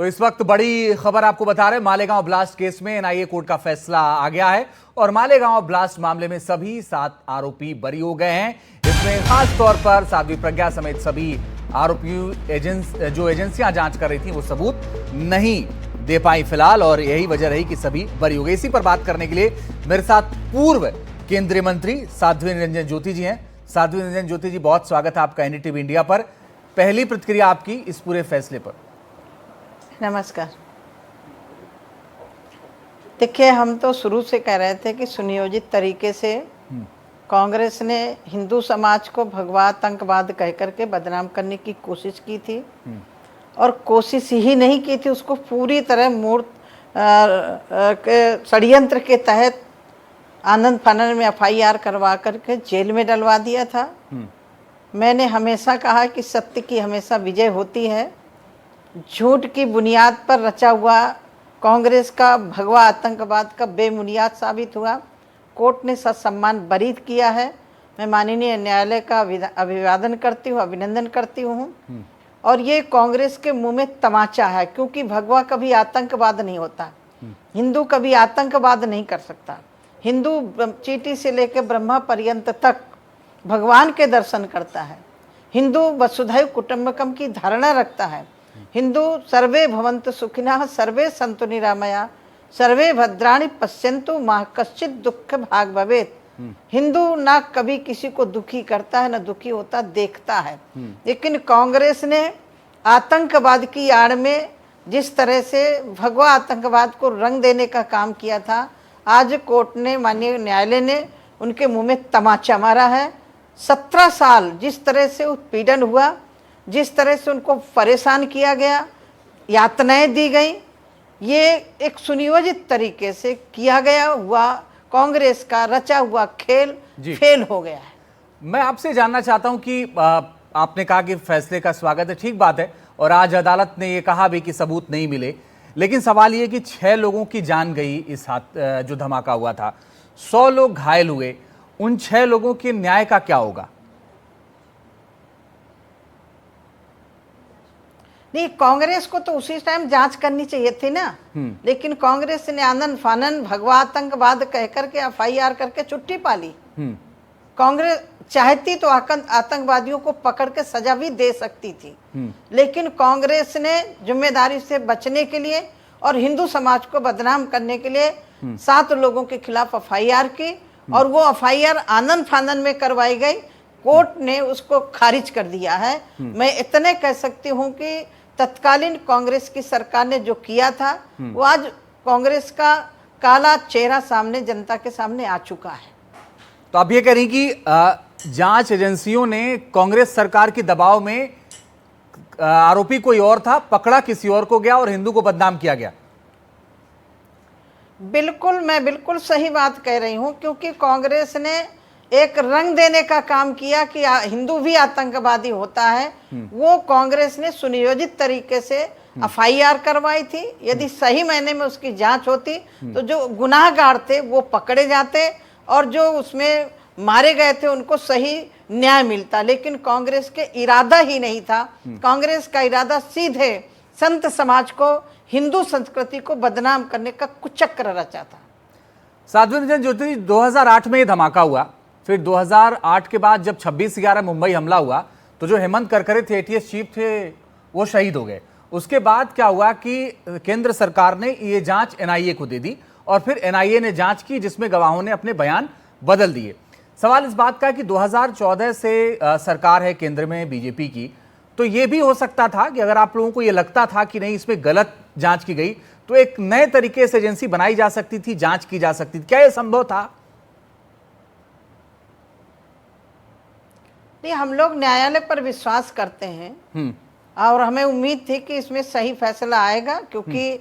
तो इस वक्त बड़ी खबर आपको बता रहे हैं, मालेगांव ब्लास्ट केस में एनआईए कोर्ट का फैसला आ गया है और मालेगांव ब्लास्ट मामले में सभी 7 आरोपी बरी हो गए हैं। इसमें खास तौर पर साध्वी प्रज्ञा समेत सभी आरोपी जो एजेंसियां जांच कर रही थी वो सबूत नहीं दे पाई फिलहाल, और यही वजह रही कि सभी बरी हो गए। इसी पर बात करने के लिए मेरे साथ पूर्व केंद्रीय मंत्री साध्वी निरंजन ज्योति जी हैं। साध्वी निरंजन ज्योति जी, बहुत स्वागत है आपका एनडीटीवी इंडिया पर। पहली प्रतिक्रिया आपकी इस पूरे फैसले पर। नमस्कार। देखिए, हम तो शुरू से कह रहे थे कि सुनियोजित तरीके से कांग्रेस ने हिंदू समाज को भगवा आतंकवाद कह करके बदनाम करने की कोशिश की थी, और कोशिश ही नहीं की थी, उसको पूरी तरह मूर्त षड्यंत्र के तहत आनंद फानंद में एफआईआर करवा करके जेल में डलवा दिया था। मैंने हमेशा कहा कि सत्य की हमेशा विजय होती है। झूठ की बुनियाद पर रचा हुआ कांग्रेस का भगवा आतंकवाद का बेबुनियाद साबित हुआ। कोर्ट ने ससम्मान बरी किया है। मैं माननीय न्यायालय का अभिवादन करती हूँ, अभिनंदन करती हूँ। और ये कांग्रेस के मुंह में तमाचा है, क्योंकि भगवा कभी आतंकवाद नहीं होता, हिंदू कभी आतंकवाद नहीं कर सकता। हिंदू चींटी से लेकर ब्रह्मा पर्यंत तक भगवान के दर्शन करता है। हिंदू वसुधैव कुटुंबकम की धारणा रखता है। हिंदू सर्वे भवन्तु सुखिनः सर्वे सन्तु निरामया सर्वे भद्राणि पश्यन्तु मा कश्चित् दुःख भाग भवेत्। हिंदू ना कभी किसी को दुखी करता है, ना दुखी होता देखता है। लेकिन कांग्रेस ने आतंकवाद की आड़ में जिस तरह से भगवा आतंकवाद को रंग देने का काम किया था, आज कोर्ट ने, माननीय न्यायालय ने उनके मुंह में तमाचा मारा है। 17 साल जिस तरह से उत्पीड़न हुआ, जिस तरह से उनको परेशान किया गया, यातनाएं दी गई, ये एक सुनियोजित तरीके से किया गया हुआ कांग्रेस का रचा हुआ खेल फेल हो गया है। मैं आपसे जानना चाहता हूं कि आपने कहा कि फैसले का स्वागत है, ठीक बात है, और आज अदालत ने ये कहा भी कि सबूत नहीं मिले, लेकिन सवाल ये कि 6 लोगों की जान गई इस जो धमाका हुआ था, 100 लोग घायल हुए, उन 6 लोगों के न्याय का क्या होगा? नहीं, कांग्रेस को तो उसी टाइम जांच करनी चाहिए थी ना। लेकिन कांग्रेस ने आनंद फानंद भगवा आतंकवाद कह करके एफआईआर करके छुट्टी पा ली। कांग्रेस चाहती तो आतंकवादियों को पकड़ के सजा भी दे सकती थी, लेकिन कांग्रेस ने जिम्मेदारी से बचने के लिए और हिंदू समाज को बदनाम करने के लिए 7 लोगों के खिलाफ एफआईआर की, और वो एफआईआर आनंद फानंद में करवाई गई। कोर्ट ने उसको खारिज कर दिया है। मैं इतने कह सकती हूँ कि तत्कालीन कांग्रेस की सरकार ने जो किया था, वो आज कांग्रेस का काला चेहरा सामने, जनता के सामने आ चुका है। तो आप ये कह रही कि जांच एजेंसियों ने कांग्रेस सरकार के दबाव में आरोपी कोई और था, पकड़ा किसी और को गया और हिंदू को बदनाम किया गया। बिल्कुल, मैं बिल्कुल सही बात कह रही हूँ, क्योंकि कांग्रेस ने एक रंग देने का काम किया कि हिंदू भी आतंकवादी होता है। वो कांग्रेस ने सुनियोजित तरीके से एफआईआर करवाई थी। यदि सही मायने में उसकी जांच होती तो जो गुनाहगार थे वो पकड़े जाते, और जो उसमें मारे गए थे उनको सही न्याय मिलता। लेकिन कांग्रेस के इरादा ही नहीं था। कांग्रेस का इरादा सीधे संत समाज को, हिंदू संस्कृति को बदनाम करने का कुचक्र रचा था। साध्वी निरंजन ज्योति, 2008 में ये धमाका हुआ, फिर 2008 के बाद जब 26/11 मुंबई हमला हुआ तो जो हेमंत करकरे थे, एटीएस चीफ थे, वो शहीद हो गए। उसके बाद क्या हुआ कि केंद्र सरकार ने ये जांच एनआईए को दे दी, और फिर एनआईए ने जांच की जिसमें गवाहों ने अपने बयान बदल दिए। सवाल इस बात का है कि 2014 से सरकार है केंद्र में बीजेपी की, तो ये भी हो सकता था कि अगर आप लोगों को ये लगता था कि नहीं इसमें गलत जांच की गई, तो एक नए तरीके से एजेंसी बनाई जा सकती थी, जांच की जा सकती थी। क्या यह संभव था? नहीं, हम लोग न्यायालय पर विश्वास करते हैं, और हमें उम्मीद थी कि इसमें सही फैसला आएगा, क्योंकि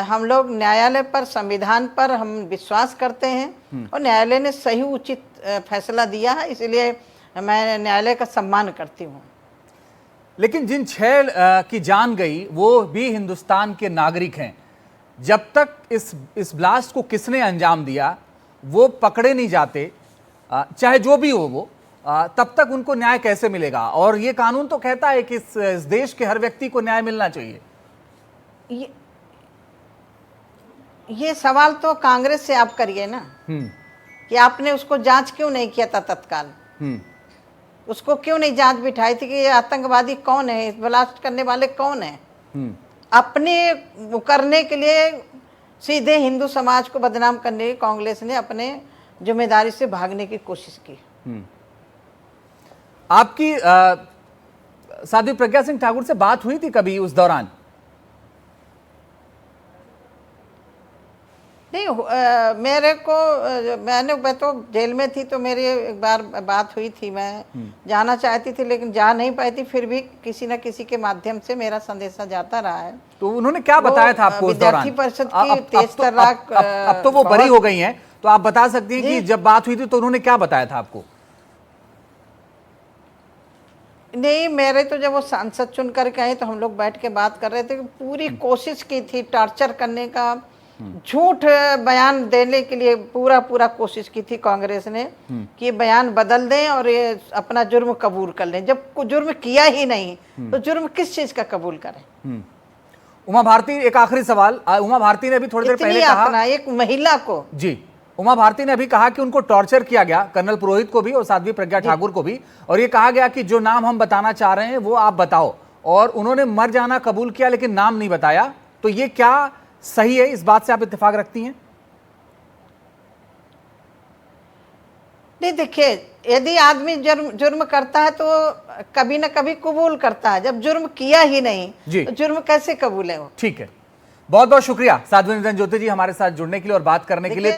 हम लोग न्यायालय पर, संविधान पर हम विश्वास करते हैं, और न्यायालय ने सही उचित फैसला दिया है, इसलिए मैं न्यायालय का सम्मान करती हूँ। लेकिन जिन 6 की जान गई वो भी हिंदुस्तान के नागरिक हैं। जब तक इस ब्लास्ट को किसने अंजाम दिया वो पकड़े नहीं जाते, चाहे जो भी हो वो, तब तक उनको न्याय कैसे मिलेगा? और ये कानून तो कहता है कि इस देश के हर व्यक्ति को न्याय मिलना चाहिए। ये सवाल तो कांग्रेस से आप करिए ना कि आपने उसको जांच क्यों नहीं किया था तत्काल। उसको क्यों नहीं जांच बिठाई थी कि ये आतंकवादी कौन है, इस ब्लास्ट करने वाले कौन है। अपने वो करने के लिए सीधे हिंदू समाज को बदनाम करने की कांग्रेस ने अपने जिम्मेदारी से भागने की कोशिश की। आपकी साध्वी प्रज्ञा सिंह ठाकुर से बात हुई थी कभी उस दौरान? नहीं, मैं तो जेल में थी, तो मेरी एक बार बात हुई थी। मैं जाना चाहती थी लेकिन जा नहीं पाई थी। फिर भी किसी न किसी के माध्यम से मेरा संदेशा जाता रहा है। तो उन्होंने क्या बताया था आपको उस दौरान? विद्यार्थी परिषद की तेज तर्राक, अब तो वो बरी हो गई हैं, तो आप बता सकती हैं कि जब बात हुई थी तो उन्होंने क्या बताया था आपको? नहीं, मेरे तो जब वो सांसद चुन करके आए तो हम लोग बैठ के बात कर रहे थे कि पूरी कोशिश की थी टॉर्चर करने का, झूठ बयान देने के लिए पूरा कोशिश की थी कांग्रेस ने कि बयान बदल दें और ये अपना जुर्म कबूल कर लें। जब जुर्म किया ही नहीं तो जुर्म किस चीज का कबूल करें। उमा भारती, एक आखिरी सवाल। उमा भारती ने अभी थोड़ी देर पहले कहा, एक महिला को, जी, उमा भारती ने अभी कहा कि उनको टॉर्चर किया गया, कर्नल पुरोहित को भी और साध्वी प्रज्ञा ठाकुर को भी, और ये कहा गया कि जो नाम हम बताना चाह रहे हैं वो आप बताओ, और उन्होंने मर जाना कबूल किया लेकिन नाम नहीं बताया। तो ये क्या सही है? इस बात से आप इत्तेफाक रखती हैं? नहीं, देखिए, यदि आदमी जुर्म करता है तो कभी ना कभी कबूल करता है। जब जुर्म किया ही नहीं तो जुर्म कैसे कबूल है वो? ठीक है, बहुत बहुत शुक्रिया साध्वी निरंजन ज्योति जी हमारे साथ जुड़ने के लिए और बात करने के लिए।